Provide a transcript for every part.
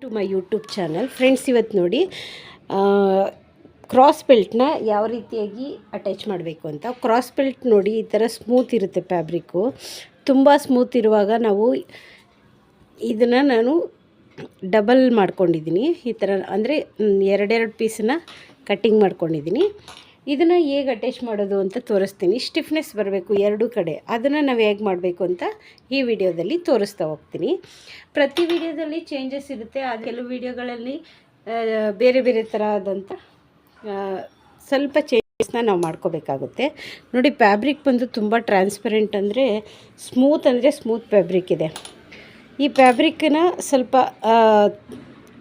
To my YouTube channel friends, ಇವತ್ತು ನೋಡಿ cross ಬೆಲ್ಟ್ನ ಯಾವ ರೀತಿಯಾಗಿ ಅಟ್ಯಾಚ್ ಮಾಡಬೇಕು ಅಂತ. ಕ್ರಾಸ್ ಬೆಲ್ಟ್ ನೋಡಿ ಈ ಥರ ಸ್ಮೂತ್ ಇರುತ್ತೆ, ಫ್ಯಾಬ್ರಿಕ್ಕು ತುಂಬ ಸ್ಮೂತ್ ಇರುವಾಗ ನಾವು ಇದನ್ನು ನಾನು ಡಬಲ್ ಮಾಡ್ಕೊಂಡಿದ್ದೀನಿ. ಈ ಥರ ಅಂದರೆ ಎರಡೆರಡು ಪೀಸನ್ನ ಕಟ್ಟಿಂಗ್ ಮಾಡ್ಕೊಂಡಿದ್ದೀನಿ. ಇದನ್ನು ಹೇಗೆ ಅಟ್ಯಾಚ್ ಮಾಡೋದು ಅಂತ ತೋರಿಸ್ತೀನಿ. ಸ್ಟಿಫ್ನೆಸ್ ಬರಬೇಕು ಎರಡೂ ಕಡೆ, ಅದನ್ನು ನಾವು ಹೇಗೆ ಮಾಡಬೇಕು ಅಂತ ಈ ವಿಡಿಯೋದಲ್ಲಿ ತೋರಿಸ್ತಾ ಹೋಗ್ತೀನಿ. ಪ್ರತಿ ವಿಡಿಯೋದಲ್ಲಿ ಚೇಂಜಸ್ ಇರುತ್ತೆ. ಅದು ಕೆಲವು ವಿಡಿಯೋಗಳಲ್ಲಿ ಬೇರೆ ಬೇರೆ ಥರ ಆದಂಥ ಸ್ವಲ್ಪ ಚೇಂಜಸ್ನ ನಾವು ಮಾಡ್ಕೋಬೇಕಾಗುತ್ತೆ. ನೋಡಿ, ಫ್ಯಾಬ್ರಿಕ್ ಬಂದು ತುಂಬ ಟ್ರಾನ್ಸ್ಪರೆಂಟ್, ಅಂದರೆ ಸ್ಮೂತ್ ಫ್ಯಾಬ್ರಿಕ್ ಇದೆ. ಈ ಫ್ಯಾಬ್ರಿಕ್ಕನ್ನ ಸ್ವಲ್ಪ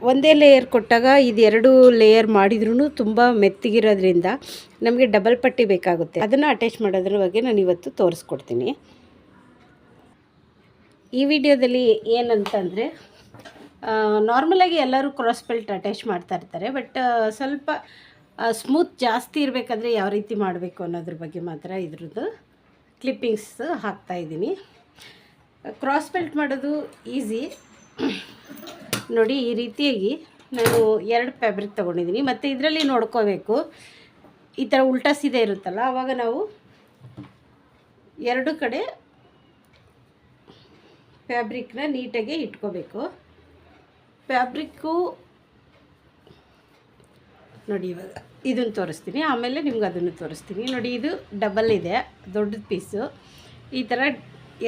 ಒಂದೇ ಲೇಯರ್ ಕೊಟ್ಟಾಗ ಇದು ಎರಡು ಲೇಯರ್ ಮಾಡಿದ್ರೂ ತುಂಬ ಮೆತ್ತಗಿರೋದ್ರಿಂದ ನಮಗೆ ಡಬಲ್ ಪಟ್ಟಿ ಬೇಕಾಗುತ್ತೆ. ಅದನ್ನು ಅಟ್ಯಾಚ್ ಮಾಡೋದ್ರ ಬಗ್ಗೆ ನಾನು ಇವತ್ತು ತೋರಿಸ್ಕೊಡ್ತೀನಿ. ಈ ವಿಡಿಯೋದಲ್ಲಿ ಏನಂತಂದರೆ, ನಾರ್ಮಲಾಗಿ ಎಲ್ಲರೂ ಕ್ರಾಸ್ ಬೆಲ್ಟ್ ಅಟ್ಯಾಚ್ ಮಾಡ್ತಾ ಇರ್ತಾರೆ, ಬಟ್ ಸ್ವಲ್ಪ ಸ್ಮೂತ್ ಜಾಸ್ತಿ ಇರಬೇಕಾದ್ರೆ ಯಾವ ರೀತಿ ಮಾಡಬೇಕು ಅನ್ನೋದ್ರ ಬಗ್ಗೆ ಮಾತ್ರ ಇದ್ರದ್ದು ಕ್ಲಿಪ್ಪಿಂಗ್ಸ್ ಹಾಕ್ತಾಯಿದ್ದೀನಿ. ಕ್ರಾಸ್ ಬೆಲ್ಟ್ ಮಾಡೋದು ಈಸಿ. ನೋಡಿ, ಈ ರೀತಿಯಾಗಿ ನಾನು ಎರಡು ಫ್ಯಾಬ್ರಿಕ್ ತೊಗೊಂಡಿದ್ದೀನಿ. ಮತ್ತು ಇದರಲ್ಲಿ ನೋಡ್ಕೋಬೇಕು, ಈ ಥರ ಉಲ್ಟಾ ಸೀದೆ ಇರುತ್ತಲ್ಲ, ಆವಾಗ ನಾವು ಎರಡು ಕಡೆ ಫ್ಯಾಬ್ರಿಕ್ನ ನೀಟಾಗಿ ಇಟ್ಕೋಬೇಕು. ಫ್ಯಾಬ್ರಿಕ್ಕು ನೋಡಿ, ಇವಾಗ ಇದನ್ನು ತೋರಿಸ್ತೀನಿ, ಆಮೇಲೆ ನಿಮ್ಗೆ ಅದನ್ನು ತೋರಿಸ್ತೀನಿ. ನೋಡಿ, ಇದು ಡಬಲ್ ಇದೆ, ದೊಡ್ಡದು ಪೀಸು. ಈ ಥರ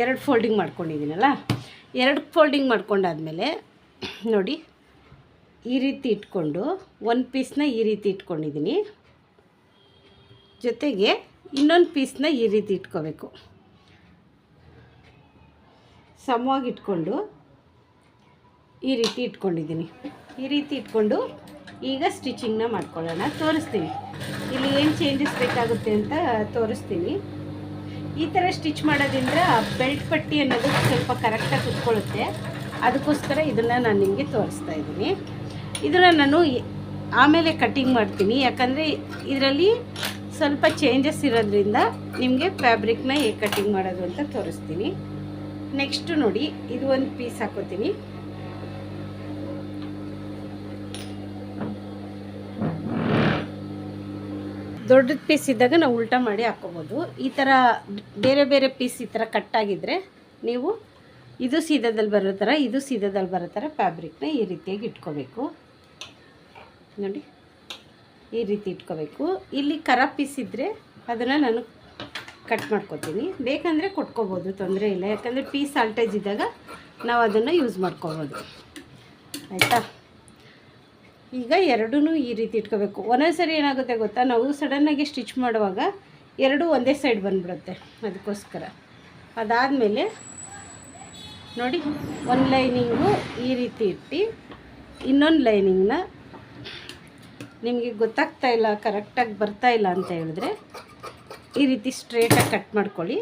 ಎರಡು ಫೋಲ್ಡಿಂಗ್ ಮಾಡ್ಕೊಂಡಿದ್ದೀನಲ್ಲ, ಎರಡು ಫೋಲ್ಡಿಂಗ್ ಮಾಡ್ಕೊಂಡಾದಮೇಲೆ ನೋಡಿ ಈ ರೀತಿ ಇಟ್ಕೊಂಡು ಒಂದು ಪೀಸ್ನ ಈ ರೀತಿ ಇಟ್ಕೊಂಡಿದ್ದೀನಿ. ಜೊತೆಗೆ ಇನ್ನೊಂದು ಪೀಸ್ನ ಈ ರೀತಿ ಇಟ್ಕೋಬೇಕು. ಸಮವಾಗಿ ಇಟ್ಕೊಂಡು ಈ ರೀತಿ ಇಟ್ಕೊಂಡಿದ್ದೀನಿ. ಈ ರೀತಿ ಇಟ್ಕೊಂಡು ಈಗ ಸ್ಟಿಚಿಂಗ್ನ ಮಾಡ್ಕೊಳ್ಳೋಣ, ತೋರಿಸ್ತೀನಿ. ಇಲ್ಲಿ ಏನು ಚೇಂಜಸ್ ಬೇಕಾಗುತ್ತೆ ಅಂತ ತೋರಿಸ್ತೀನಿ. ಈ ಥರ ಸ್ಟಿಚ್ ಮಾಡೋದ್ರಿಂದ ಬೆಲ್ಟ್ ಪಟ್ಟಿ ಅನ್ನೋದು ಸ್ವಲ್ಪ ಕರೆಕ್ಟಾಗಿ ಕುತ್ಕೊಳ್ಳುತ್ತೆ. ಅದಕ್ಕೋಸ್ಕರ ಇದನ್ನು ನಾನು ನಿಮಗೆ ತೋರಿಸ್ತಾ ಇದ್ದೀನಿ. ಇದನ್ನು ನಾನು ಆಮೇಲೆ ಕಟ್ಟಿಂಗ್ ಮಾಡ್ತೀನಿ, ಯಾಕಂದರೆ ಇದರಲ್ಲಿ ಸ್ವಲ್ಪ ಚೇಂಜಸ್ ಇರೋದ್ರಿಂದ ನಿಮಗೆ ಫ್ಯಾಬ್ರಿಕ್ನ ಹೇಗೆ ಕಟ್ಟಿಂಗ್ ಮಾಡೋದು ಅಂತ ತೋರಿಸ್ತೀನಿ. ನೆಕ್ಸ್ಟು ನೋಡಿ, ಇದು ಒಂದು ಪೀಸ್ ಹಾಕೋತೀನಿ. ದೊಡ್ಡದು ಪೀಸ್ ಇದ್ದಾಗ ನಾವು ಉಲ್ಟಾ ಮಾಡಿ ಹಾಕ್ಕೋಬೋದು. ಈ ಥರ ಬೇರೆ ಬೇರೆ ಪೀಸ್ ಈ ಥರ ಕಟ್ಟಾಗಿದ್ದರೆ ನೀವು ಇದು ಸೀದಾದಲ್ಲಿ ಬರೋ ಥರ, ಇದು ಸೀದಾದಲ್ಲಿ ಬರೋ ಥರ ಫ್ಯಾಬ್ರಿಕ್ನ ಈ ರೀತಿಯಾಗಿ ಇಟ್ಕೋಬೇಕು. ನೋಡಿ, ಈ ರೀತಿ ಇಟ್ಕೋಬೇಕು. ಇಲ್ಲಿ ಕರ ಪೀಸ್ ಇದ್ದರೆ ಅದನ್ನು ನಾನು ಕಟ್ ಮಾಡ್ಕೊತೀನಿ. ಬೇಕಂದರೆ ಕೊಟ್ಕೋಬೋದು, ತೊಂದರೆ ಇಲ್ಲ. ಯಾಕಂದರೆ ಪೀಸ್ ಆಲ್ಟೇಜ್ ಇದ್ದಾಗ ನಾವು ಅದನ್ನು ಯೂಸ್ ಮಾಡ್ಕೋಬೋದು. ಆಯಿತಾ? ಈಗ ಎರಡೂ ಈ ರೀತಿ ಇಟ್ಕೋಬೇಕು. ಒಂದೊಂದು ಸರಿ ಏನಾಗುತ್ತೆ ಗೊತ್ತಾ, ನಾವು ಸಡನ್ನಾಗಿ ಸ್ಟಿಚ್ ಮಾಡುವಾಗ ಎರಡೂ ಒಂದೇ ಸೈಡ್ ಬಂದುಬಿಡುತ್ತೆ. ಅದಕ್ಕೋಸ್ಕರ ಅದಾದಮೇಲೆ ನೋಡಿ, ಒಂದು ಲೈನಿಂಗು ಈ ರೀತಿ ಇಟ್ಟು ಇನ್ನೊಂದು ಲೈನಿಂಗ್ನ ನಿಮಗೆ ಗೊತ್ತಾಗ್ತಾ ಇಲ್ಲ, ಕರೆಕ್ಟಾಗಿ ಬರ್ತಾ ಇಲ್ಲ ಅಂತ ಹೇಳಿದ್ರೆ ಈ ರೀತಿ ಸ್ಟ್ರೇಟಾಗಿ ಕಟ್ ಮಾಡ್ಕೊಳ್ಳಿ.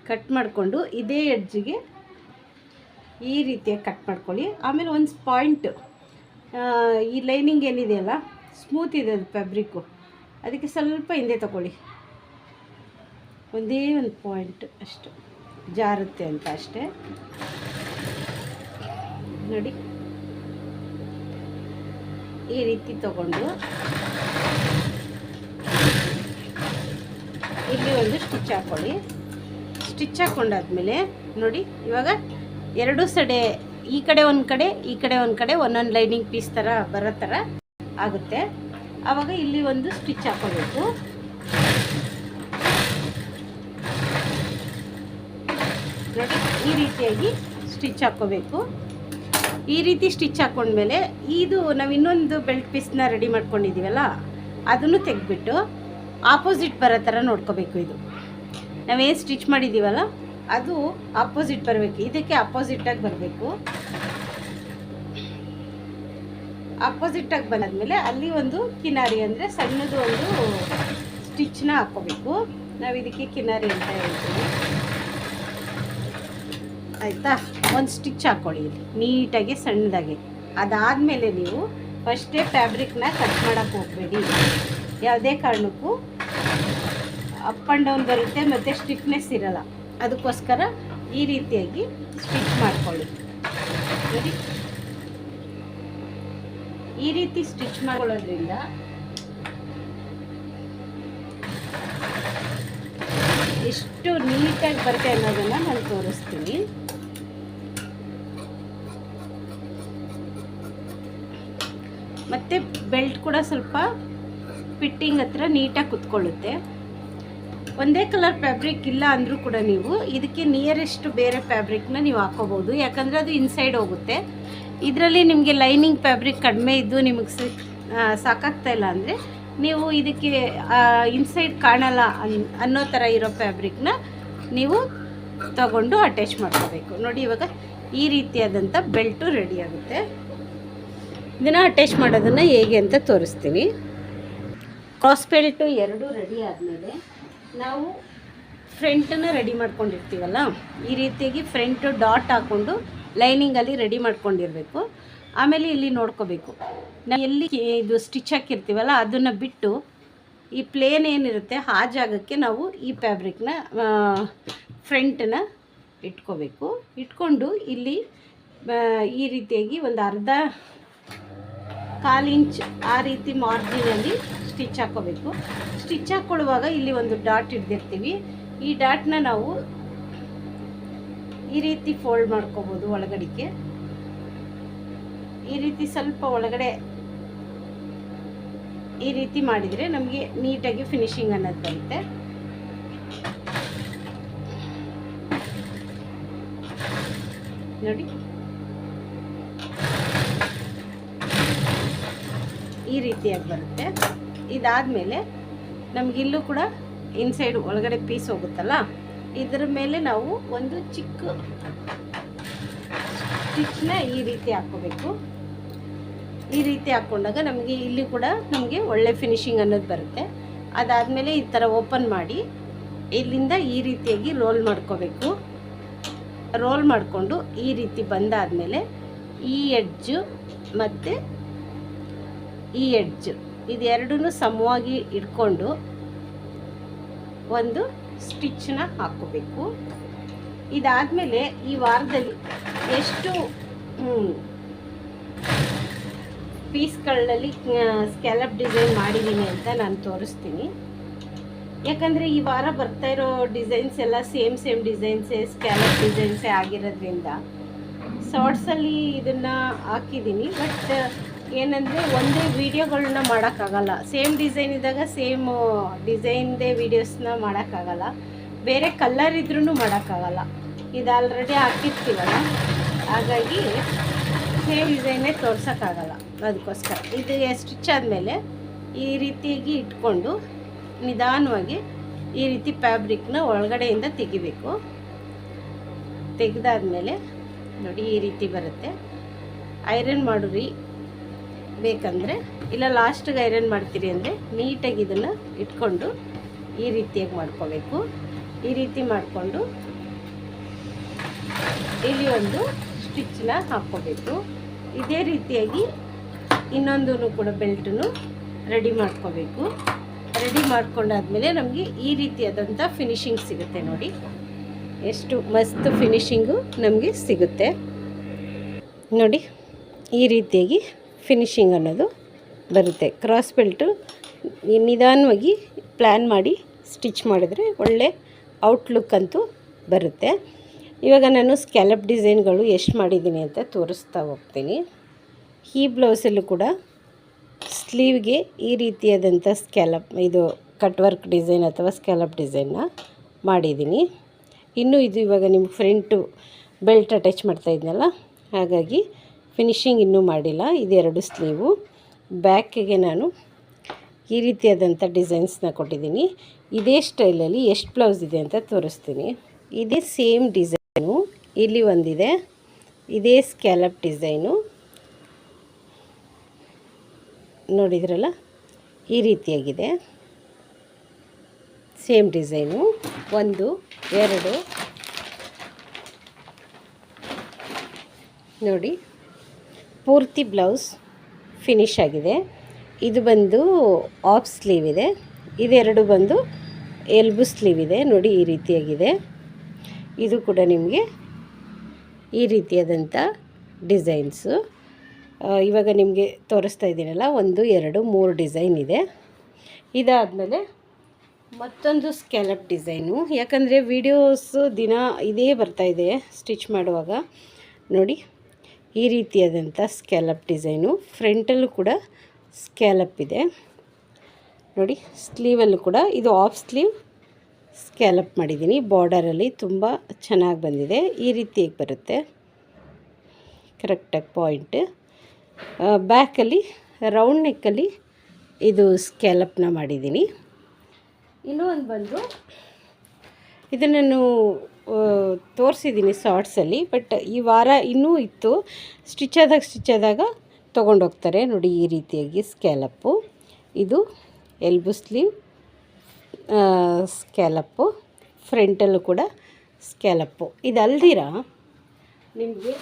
ಕಟ್ ಮಾಡಿಕೊಂಡು ಇದೇ ಎಡ್ಜಿಗೆ ಈ ರೀತಿಯಾಗಿ ಕಟ್ ಮಾಡ್ಕೊಳ್ಳಿ. ಆಮೇಲೆ ಒಂದು ಪಾಯಿಂಟು, ಈ ಲೈನಿಂಗ್ ಏನಿದೆಯಲ್ಲ ಸ್ಮೂತ್ ಇದೆ ಅದು ಫ್ಯಾಬ್ರಿಕ್ಕು, ಅದಕ್ಕೆ ಸ್ವಲ್ಪ ಹಿಂದೆ ತಗೊಳ್ಳಿ. ಒಂದೇ ಒಂದು ಪಾಯಿಂಟ್ ಅಷ್ಟು ಜಾರುತ್ತೆ ಅಂತ ಅಷ್ಟೇ. ನೋಡಿ, ಈ ರೀತಿ ತಗೊಂಡು ಇಲ್ಲಿ ಒಂದು ಸ್ಟಿಚ್ ಹಾಕ್ಕೊಳ್ಳಿ. ಸ್ಟಿಚ್ ಹಾಕ್ಕೊಂಡಾದ್ಮೇಲೆ ನೋಡಿ, ಇವಾಗ ಎರಡೂ ಸಡೆ ಈ ಕಡೆ ಒಂದು ಕಡೆ, ಈ ಕಡೆ ಒಂದು ಕಡೆ ಒಂದೊಂದು ಲೈನಿಂಗ್ ಪೀಸ್ ಥರ ಬರೋ ಥರ ಆಗುತ್ತೆ. ಆವಾಗ ಇಲ್ಲಿ ಒಂದು ಸ್ಟಿಚ್ ಹಾಕ್ಕೋಬೇಕು. ನೋಡಿ, ಈ ರೀತಿಯಾಗಿ ಸ್ಟಿಚ್ ಹಾಕ್ಕೋಬೇಕು. ಈ ರೀತಿ ಸ್ಟಿಚ್ ಹಾಕ್ಕೊಂಡ್ಮೇಲೆ ಇದು ನಾವು ಇನ್ನೊಂದು ಬೆಲ್ಟ್ ಪೀಸ್ನ ರೆಡಿ ಮಾಡ್ಕೊಂಡಿದ್ದೀವಲ್ಲ, ಅದನ್ನು ತೆಗೆದ್ಬಿಟ್ಟು ಆಪೋಸಿಟ್ ಬರೋ ಥರ ನೋಡ್ಕೋಬೇಕು. ಇದು ನಾವೇನು ಸ್ಟಿಚ್ ಮಾಡಿದ್ದೀವಲ್ಲ ಅದು ಆಪೋಸಿಟ್ ಬರಬೇಕು, ಇದಕ್ಕೆ ಆಪೋಸಿಟಾಗಿ ಬರಬೇಕು. ಆಪೋಸಿಟಾಗಿ ಬಂದಾದ್ಮೇಲೆ ಅಲ್ಲಿ ಒಂದು ಕಿನಾರಿ, ಅಂದರೆ ಸಣ್ಣದು ಒಂದು ಸ್ಟಿಚ್ನ ಹಾಕ್ಕೋಬೇಕು. ನಾವು ಇದಕ್ಕೆ ಕಿನಾರಿ ಅಂತ ಹೇಳ್ತೀವಿ. ಆಯಿತಾ? ಒಂದು ಸ್ಟಿಚ್ ಹಾಕ್ಕೊಳ್ಳಿ ನೀಟಾಗಿ ಸಣ್ಣದಾಗಿ. ಅದಾದಮೇಲೆ ನೀವು ಫಸ್ಟೇ ಫ್ಯಾಬ್ರಿಕ್ನ ಕಟ್ ಮಾಡೋಕ್ಕೆ ಹೋಗಬೇಡಿ. ಯಾವುದೇ ಕಾರಣಕ್ಕೂ ಅಪ್ ಆ್ಯಂಡ್ ಡೌನ್ ಬರುತ್ತೆ ಮತ್ತು ಸ್ಟಿಫ್ನೆಸ್ ಇರೋಲ್ಲ. ಅದಕ್ಕೋಸ್ಕರ ಈ ರೀತಿಯಾಗಿ ಸ್ಟಿಚ್ ಮಾಡ್ಕೊಳ್ಳಿ. ನೋಡಿ, ಈ ರೀತಿ ಸ್ಟಿಚ್ ಮಾಡ್ಕೊಳ್ಳೋದ್ರಿಂದ ಎಷ್ಟು ನೀಟಾಗಿ ಬರುತ್ತೆ ಅನ್ನೋದನ್ನು ನಾನು ತೋರಿಸ್ತೀನಿ. ಮತ್ತು ಬೆಲ್ಟ್ ಕೂಡ ಸ್ವಲ್ಪ ಫಿಟ್ಟಿಂಗ್ ಹತ್ರ ನೀಟಾಗಿ ಕುತ್ಕೊಳ್ಳುತ್ತೆ. ಒಂದೇ ಕಲರ್ ಫ್ಯಾಬ್ರಿಕ್ ಇಲ್ಲ ಅಂದರೂ ಕೂಡ ನೀವು ಇದಕ್ಕೆ ನಿಯರೆಸ್ಟ್ ಬೇರೆ ಫ್ಯಾಬ್ರಿಕ್ನ ನೀವು ಹಾಕೋಬೋದು, ಯಾಕಂದರೆ ಅದು ಇನ್ಸೈಡ್ ಹೋಗುತ್ತೆ. ಇದರಲ್ಲಿ ನಿಮಗೆ ಲೈನಿಂಗ್ ಫ್ಯಾಬ್ರಿಕ್ ಕಡಿಮೆ ಇದ್ದು ನಿಮಗೆ ಸಾಕಾಗ್ತಾ ಇಲ್ಲ ಅಂದರೆ ನೀವು ಇದಕ್ಕೆ ಇನ್ಸೈಡ್ ಕಾಣಲ್ಲ ಅನ್ನೋ ಥರ ಇರೋ ಫ್ಯಾಬ್ರಿಕ್ನ ನೀವು ತಗೊಂಡು ಅಟ್ಯಾಚ್ ಮಾಡ್ಕೋಬೇಕು. ನೋಡಿ, ಇವಾಗ ಈ ರೀತಿಯಾದಂಥ ಬೆಲ್ಟು ರೆಡಿ ಆಗುತ್ತೆ. ಇದನ್ನು ಅಟ್ಯಾಚ್ ಮಾಡೋದನ್ನು ಹೇಗೆ ಅಂತ ತೋರಿಸ್ತೀನಿ. ಕ್ರಾಸ್ ಬೆಲ್ಟು ಎರಡೂ ರೆಡಿ ಆದಮೇಲೆ ನಾವು ಫ್ರಂಟನ್ನು ರೆಡಿ ಮಾಡ್ಕೊಂಡಿರ್ತೀವಲ್ಲ, ಈ ರೀತಿಯಾಗಿ ಫ್ರಂಟು ಡಾಟ್ ಹಾಕ್ಕೊಂಡು ಲೈನಿಂಗಲ್ಲಿ ರೆಡಿ ಮಾಡ್ಕೊಂಡಿರಬೇಕು. ಆಮೇಲೆ ಇಲ್ಲಿ ನೋಡ್ಕೋಬೇಕು, ನಾವು ಎಲ್ಲಿ ಇದು ಸ್ಟಿಚ್ ಹಾಕಿರ್ತೀವಲ್ಲ ಅದನ್ನು ಬಿಟ್ಟು ಈ ಪ್ಲೇನ್ ಏನಿರುತ್ತೆ ಆ ಜಾಗಕ್ಕೆ ನಾವು ಈ ಫ್ಯಾಬ್ರಿಕ್ನ ಫ್ರಂಟನ್ನ ಇಟ್ಕೋಬೇಕು. ಇಟ್ಕೊಂಡು ಇಲ್ಲಿ ಈ ರೀತಿಯಾಗಿ ಒಂದು ಅರ್ಧ ಕಾಲು ಇಂಚ್ ಆ ರೀತಿ ಮಾರ್ಜಿನಲ್ಲಿ ಸ್ಟಿಚ್ ಹಾಕೋಬೇಕು. ಸ್ಟಿಚ್ ಹಾಕ್ಕೊಳ್ಳುವಾಗ ಇಲ್ಲಿ ಒಂದು ಡಾಟ್ ಹಿಡ್ದಿರ್ತೀವಿ. ಈ ಡಾಟ್ನ ನಾವು ಈ ರೀತಿ ಫೋಲ್ಡ್ ಮಾಡ್ಕೋಬೋದು ಒಳಗಡೆಗೆ. ಈ ರೀತಿ ಸ್ವಲ್ಪ ಒಳಗಡೆ ಈ ರೀತಿ ಮಾಡಿದರೆ ನಮಗೆ ನೀಟಾಗಿ ಫಿನಿಶಿಂಗ್ ಅನ್ನೋದು ಬರುತ್ತೆ. ನೋಡಿ, ಈ ರೀತಿಯಾಗಿ ಬರುತ್ತೆ. ಇದಾದಮೇಲೆ ನಮಗಿಲ್ಲೂ ಕೂಡ ಇನ್ಸೈಡ್ ಒಳಗಡೆ ಪೀಸ್ ಹೋಗುತ್ತಲ್ಲ, ಇದರ ಮೇಲೆ ನಾವು ಒಂದು ಚಿಕ್ಕ ಸ್ಟಿಚ್ನ ಈ ರೀತಿ ಹಾಕ್ಕೋಬೇಕು. ಈ ರೀತಿ ಹಾಕ್ಕೊಂಡಾಗ ನಮಗೆ ಇಲ್ಲಿ ಕೂಡ ನಮಗೆ ಒಳ್ಳೆ ಫಿನಿಶಿಂಗ್ ಅನ್ನೋದು ಬರುತ್ತೆ. ಅದಾದಮೇಲೆ ಈ ಥರ ಓಪನ್ ಮಾಡಿ ಇಲ್ಲಿಂದ ಈ ರೀತಿಯಾಗಿ ರೋಲ್ ಮಾಡ್ಕೋಬೇಕು. ರೋಲ್ ಮಾಡಿಕೊಂಡು ಈ ರೀತಿ ಬಂದಾದಮೇಲೆ ಈ ಎಡ್ಜು ಮತ್ತು ಈ ಎಡ್ಜು ಇದೆರಡೂ ಸಮವಾಗಿ ಇಟ್ಕೊಂಡು ಒಂದು ಸ್ಟಿಚ್ನ ಹಾಕ್ಕೋಬೇಕು. ಇದಾದಮೇಲೆ ಈ ವಾರದಲ್ಲಿ ಎಷ್ಟು ಪೀಸ್ಗಳಲ್ಲಿ ಸ್ಕ್ಯಾಲಪ್ ಡಿಸೈನ್ ಮಾಡಿದ್ದೀನಿ ಅಂತ ನಾನು ತೋರಿಸ್ತೀನಿ. ಯಾಕಂದರೆ ಈ ವಾರ ಬರ್ತಾ ಇರೋ ಡಿಸೈನ್ಸ್ ಎಲ್ಲ ಸೇಮ್ ಡಿಸೈನ್ಸೇ, ಸ್ಕ್ಯಾಲಪ್ ಡಿಸೈನ್ಸೇ ಆಗಿರೋದ್ರಿಂದ ಶಾರ್ಟ್ಸಲ್ಲಿ ಇದನ್ನು ಹಾಕಿದ್ದೀನಿ. ಬಟ್ ಏನಂದರೆ ಒಂದೇ ವೀಡಿಯೋಗಳನ್ನ ಮಾಡೋಕ್ಕಾಗಲ್ಲ. ಸೇಮ್ ಡಿಸೈನ್ ಇದ್ದಾಗ ಸೇಮ್ ಡಿಸೈನ್ದೇ ವೀಡಿಯೋಸ್ನ ಮಾಡೋಕ್ಕಾಗಲ್ಲ. ಬೇರೆ ಕಲರ್ ಇದ್ರೂ ಮಾಡೋಕ್ಕಾಗಲ್ಲ. ಇದು ಆಲ್ರೆಡಿ ಹಾಕಿರ್ತೀವಲ್ಲ, ಹಾಗಾಗಿ ಸೇಮ್ ಡಿಸೈನೇ ತೋರ್ಸೋಕ್ಕಾಗಲ್ಲ. ಅದಕ್ಕೋಸ್ಕರ ಇದು ಸ್ಟಿಚ್ ಆದಮೇಲೆ ಈ ರೀತಿಯಾಗಿ ಇಟ್ಕೊಂಡು ನಿಧಾನವಾಗಿ ಈ ರೀತಿ ಫ್ಯಾಬ್ರಿಕ್ನ ಒಳಗಡೆಯಿಂದ ತೆಗಿಬೇಕು. ತೆಗೆದಾದ್ಮೇಲೆ ನೋಡಿ ಈ ರೀತಿ ಬರುತ್ತೆ. ಐರನ್ ಮಾಡಿರಿ ಬೇಕಂದರೆ, ಇಲ್ಲ ಲಾಸ್ಟಿಗೆ ಐರನ್ ಮಾಡ್ತೀರಿ ಅಂದರೆ ನೀಟಾಗಿ ಇದನ್ನು ಇಟ್ಕೊಂಡು ಈ ರೀತಿಯಾಗಿ ಮಾಡ್ಕೋಬೇಕು. ಈ ರೀತಿ ಮಾಡಿಕೊಂಡು ಇಲ್ಲಿ ಒಂದು ಸ್ಟಿಚ್ನ ಹಾಕ್ಕೋಬೇಕು. ಇದೇ ರೀತಿಯಾಗಿ ಇನ್ನೊಂದೂ ಕೂಡ ಬೆಲ್ಟನ್ನು ರೆಡಿ ಮಾಡ್ಕೋಬೇಕು. ರೆಡಿ ಮಾಡ್ಕೊಂಡಾದ್ಮೇಲೆ ನಮಗೆ ಈ ರೀತಿಯಾದಂಥ ಫಿನಿಶಿಂಗ್ ಸಿಗುತ್ತೆ. ನೋಡಿ ಎಷ್ಟು ಮಸ್ತ್ ಫಿನಿಶಿಂಗು ನಮಗೆ ಸಿಗುತ್ತೆ. ನೋಡಿ ಈ ರೀತಿಯಾಗಿ ಫಿನಿಶಿಂಗ್ ಅನ್ನೋದು ಬರುತ್ತೆ. ಕ್ರಾಸ್ ಬೆಲ್ಟು ನಿಧಾನವಾಗಿ ಪ್ಲ್ಯಾನ್ ಮಾಡಿ ಸ್ಟಿಚ್ ಮಾಡಿದ್ರೆ ಒಳ್ಳೆ ಔಟ್ಲುಕ್ ಅಂತೂ ಬರುತ್ತೆ. ಇವಾಗ ನಾನು ಸ್ಕ್ಯಾಲಪ್ ಡಿಸೈನ್ಗಳು ಎಷ್ಟು ಮಾಡಿದ್ದೀನಿ ಅಂತ ತೋರಿಸ್ತಾ ಹೋಗ್ತೀನಿ. ಈ ಬ್ಲೌಸಲ್ಲೂ ಕೂಡ ಸ್ಲೀವ್ಗೆ ಈ ರೀತಿಯಾದಂಥ ಸ್ಕ್ಯಾಲಪ್ ಇದು ಕಟ್ ವರ್ಕ್ ಡಿಸೈನ್ ಅಥವಾ ಸ್ಕ್ಯಾಲಪ್ ಡಿಸೈನ್ನ ಮಾಡಿದ್ದೀನಿ. ಇನ್ನು ಇದು ಇವಾಗ ನಿಮ್ಗೆ ಫ್ರಂಟು ಬೆಲ್ಟ್ ಅಟ್ಯಾಚ್ ಮಾಡ್ತಾ ಇದ್ನಲ್ಲ, ಹಾಗಾಗಿ ಫಿನಿಶಿಂಗ್ ಇನ್ನೂ ಮಾಡಿಲ್ಲ. ಇದೆರಡು ಸ್ಲೀವು. ಬ್ಯಾಕಿಗೆ ನಾನು ಈ ರೀತಿಯಾದಂಥ ಡಿಸೈನ್ಸ್ನ ಕೊಟ್ಟಿದ್ದೀನಿ. ಇದೇ ಸ್ಟೈಲಲ್ಲಿ ಎಷ್ಟು ಬ್ಲೌಸ್ ಇದೆ ಅಂತ ತೋರಿಸ್ತೀನಿ. ಇದೇ ಸೇಮ್ ಡಿಸೈನು ಇಲ್ಲಿ ಒಂದಿದೆ. ಇದೇ ಸ್ಕ್ಯಾಲಪ್ ಡಿಸೈನು ನೋಡಿದ್ರಲ್ಲ, ಈ ರೀತಿಯಾಗಿದೆ. ಸೇಮ್ ಡಿಸೈನು 1 2 ನೋಡಿ ಪೂರ್ತಿ ಬ್ಲೌಸ್ ಫಿನಿಶ್ ಆಗಿದೆ. ಇದು ಬಂದು ಆಫ್ ಸ್ಲೀವ್ ಇದೆ. ಇದೆರಡು ಬಂದು ಎಲ್ಬು ಸ್ಲೀವ್ ಇದೆ. ನೋಡಿ ಈ ರೀತಿಯಾಗಿದೆ. ಇದು ಕೂಡ ನಿಮಗೆ ಈ ರೀತಿಯಾದಂಥ ಡಿಸೈನ್ಸು. ಇವಾಗ ನಿಮಗೆ ತೋರಿಸ್ತಾ ಇದ್ದೀನಲ್ಲ 1 2 3 ಡಿಸೈನ್ ಇದೆ. ಇದಾದಮೇಲೆ ಮತ್ತೊಂದು ಸ್ಕ್ಯಾಲಪ್ ಡಿಸೈನು, ಯಾಕಂದರೆ ವಿಡಿಯೋಸು ದಿನ ಇದೇ ಬರ್ತಾಯಿದೆ ಸ್ಟಿಚ್ ಮಾಡುವಾಗ. ನೋಡಿ ಈ ರೀತಿಯಾದಂಥ ಸ್ಕ್ಯಾಲಪ್ ಡಿಸೈನು, ಫ್ರಂಟಲ್ಲೂ ಕೂಡ ಸ್ಕ್ಯಾಲಪ್ ಇದೆ ನೋಡಿ. ಸ್ಲೀವಲ್ಲೂ ಕೂಡ ಇದು ಆಫ್ ಸ್ಲೀವ್ ಸ್ಕ್ಯಾಲಪ್ ಮಾಡಿದ್ದೀನಿ. ಬಾರ್ಡರಲ್ಲಿ ತುಂಬ ಚೆನ್ನಾಗಿ ಬಂದಿದೆ. ಈ ರೀತಿಯಾಗಿ ಬರುತ್ತೆ ಕರೆಕ್ಟಾಗಿ ಪಾಯಿಂಟ್. ಬ್ಯಾಕಲ್ಲಿ ರೌಂಡ್ ನೆಕ್ಕಲ್ಲಿ ಇದು ಸ್ಕ್ಯಾಲಪ್ನ ಮಾಡಿದ್ದೀನಿ. ಇನ್ನೂ ಒಂದು ಬಂದು ಇದು ನಾನು ತೋರಿಸಿದ್ದೀನಿ ಶಾರ್ಟ್ಸಲ್ಲಿ, ಬಟ್ ಈ ವಾರ ಇನ್ನೂ ಇತ್ತು. ಸ್ಟಿಚ್ ಆದಾಗ ತೊಗೊಂಡೋಗ್ತಾರೆ ನೋಡಿ. ಈ ರೀತಿಯಾಗಿ ಸ್ಕ್ಯಾಲಪ್ಪು, ಇದು ಎಲ್ಬೋ ಸ್ಲೀವ್ ಸ್ಕ್ಯಾಲಪ್ಪು, ಫ್ರಂಟಲ್ಲೂ ಕೂಡ ಸ್ಕ್ಯಾಲಪ್ಪು. ಇದಲ್ದಿರ ನಿಮಗೆ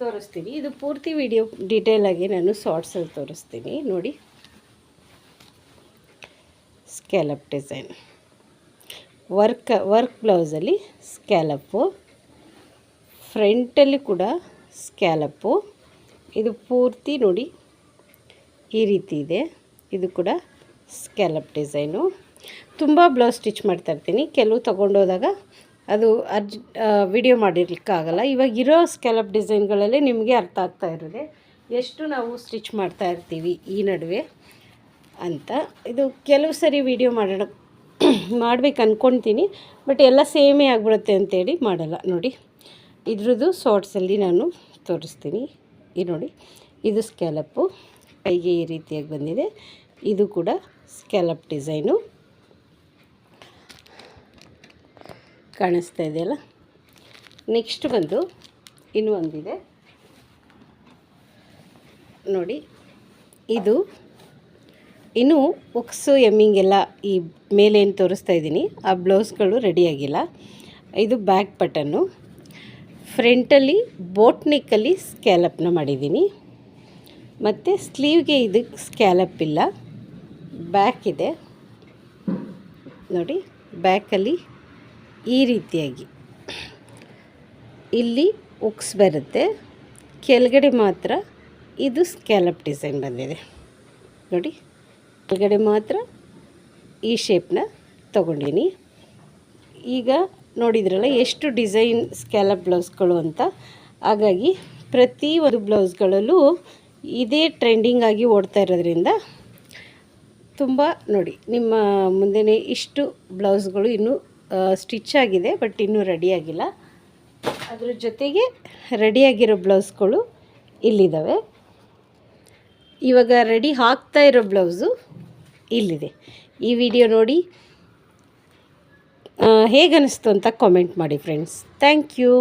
ತೋರಿಸ್ತೀನಿ. ಇದು ಪೂರ್ತಿ ವಿಡಿಯೋ ಡೀಟೇಲಾಗಿ ನಾನು ಶಾರ್ಟ್ಸಲ್ಲಿ ತೋರಿಸ್ತೀನಿ ನೋಡಿ. ಸ್ಕ್ಯಾಲಪ್ ಡಿಸೈನ್ ವರ್ಕ್ ಬ್ಲೌಸಲ್ಲಿ ಸ್ಕ್ಯಾಲಪ್ಪು, ಫ್ರಂಟಲ್ಲಿ ಕೂಡ ಸ್ಕ್ಯಾಲಪ್ಪು. ಇದು ಪೂರ್ತಿ ನೋಡಿ ಈ ರೀತಿ ಇದೆ. ಇದು ಕೂಡ ಸ್ಕ್ಯಾಲಪ್ ಡಿಸೈನು. ತುಂಬ ಬ್ಲೌಸ್ ಸ್ಟಿಚ್ ಮಾಡ್ತಾಯಿರ್ತೀನಿ, ಕೆಲವು ತೊಗೊಂಡೋದಾಗ ಅದು ವಿಡಿಯೋ ಮಾಡಿರ್ಲಿಕ್ಕಾಗಲ್ಲ. ಇವಾಗ ಇರೋ ಸ್ಕ್ಯಾಲಪ್ ಡಿಸೈನ್ಗಳಲ್ಲೇ ನಿಮಗೆ ಅರ್ಥ ಆಗ್ತಾ ಇರೋದೆ ಎಷ್ಟು ನಾವು ಸ್ಟಿಚ್ ಮಾಡ್ತಾ ಇರ್ತೀವಿ ಈ ನಡುವೆ ಅಂತ. ಇದು ಕೆಲವು ಸರಿ ವಿಡಿಯೋ ಮಾಡಬೇಕು ಅಂದ್ಕೊಳ್ತೀನಿ, ಬಟ್ ಎಲ್ಲ ಸೇಮೇ ಆಗಿಬಿಡುತ್ತೆ ಅಂತೇಳಿ ಮಾಡಲ್ಲ ನೋಡಿ. ಇದ್ರದ್ದು ಶಾರ್ಟ್ಸಲ್ಲಿ ನಾನು ತೋರಿಸ್ತೀನಿ. ಇದು ನೋಡಿ, ಇದು ಸ್ಕ್ಯಾಲಪ್ಪು, ಕೈಗೆ ಈ ರೀತಿಯಾಗಿ ಬಂದಿದೆ. ಇದು ಕೂಡ ಸ್ಕ್ಯಾಲಪ್ ಡಿಸೈನು ಕಾಣಿಸ್ತಾ ಇದೆಯಲ್ಲ. ನೆಕ್ಸ್ಟ್ ಬಂದು ಇನ್ನೂ ಒಂದಿದೆ ನೋಡಿ. ಇದು ಇನ್ನೂ ಉಕ್ಸು ಎಮ್ಮಿಂಗ್ ಎಲ್ಲ ಈ ಮೇಲೆ ಏನು ತೋರಿಸ್ತಾ ಇದ್ದೀನಿ ಆ ಬ್ಲೌಸ್ಗಳು ರೆಡಿಯಾಗಿಲ್ಲ. ಇದು ಬ್ಯಾಕ್ ಬಟನ್ನು, ಫ್ರಂಟಲ್ಲಿ ಬೋಟ್ ನೆಕ್ಕಲ್ಲಿ ಸ್ಕ್ಯಾಲಪ್ನ ಮಾಡಿದ್ದೀನಿ. ಮತ್ತು ಸ್ಲೀವ್ಗೆ ಇದಕ್ಕೆ ಸ್ಕ್ಯಾಲಪ್ ಇಲ್ಲ, ಬ್ಯಾಕ್ ಇದೆ ನೋಡಿ. ಬ್ಯಾಕಲ್ಲಿ ಈ ರೀತಿಯಾಗಿ ಇಲ್ಲಿ ಉಕ್ಸ್ ಬರುತ್ತೆ, ಕೆಳಗಡೆ ಮಾತ್ರ ಇದು ಸ್ಕ್ಯಾಲಪ್ ಡಿಸೈನ್ ಬಂದಿದೆ ನೋಡಿ. ಕೆಳಗಡೆ ಮಾತ್ರ ಈ ಶೇಪ್ನ ತೊಗೊಂಡಿನಿ. ಈಗ ನೋಡಿದ್ರಲ್ಲ ಎಷ್ಟು ಡಿಸೈನ್ ಸ್ಕ್ಯಾಲಪ್ ಬ್ಲೌಸ್ಗಳು ಅಂತ. ಹಾಗಾಗಿ ಪ್ರತಿ ಒಂದು ಬ್ಲೌಸ್ಗಳಲ್ಲೂ ಇದೇ ಟ್ರೆಂಡಿಂಗ್ ಆಗಿ ಓಡ್ತಾ ಇರೋದ್ರಿಂದ ತುಂಬ ನೋಡಿ ನಿಮ್ಮ ಮುಂದೆನೇ ಇಷ್ಟು ಬ್ಲೌಸ್ಗಳು ಇನ್ನೂ ಸ್ಟಿಚ್ ಆಗಿದೆ, ಬಟ್ ಇನ್ನೂ ರೆಡಿಯಾಗಿಲ್ಲ. ಅದ್ರ ಜೊತೆಗೆ ರೆಡಿಯಾಗಿರೋ ಬ್ಲೌಸ್ಗಳು ಇಲ್ಲಿದ್ದಾವೆ. ಇವಾಗ ರೆಡಿ ಆಗ್ತಾ ಇರೋ ಬ್ಲೌಸು ಇಲ್ಲಿದೆ. ಈ ವಿಡಿಯೋ ನೋಡಿ ಹೇಗನ್ನಿಸ್ತು ಅಂತ ಕಾಮೆಂಟ್ ಮಾಡಿ ಫ್ರೆಂಡ್ಸ್. Thank you.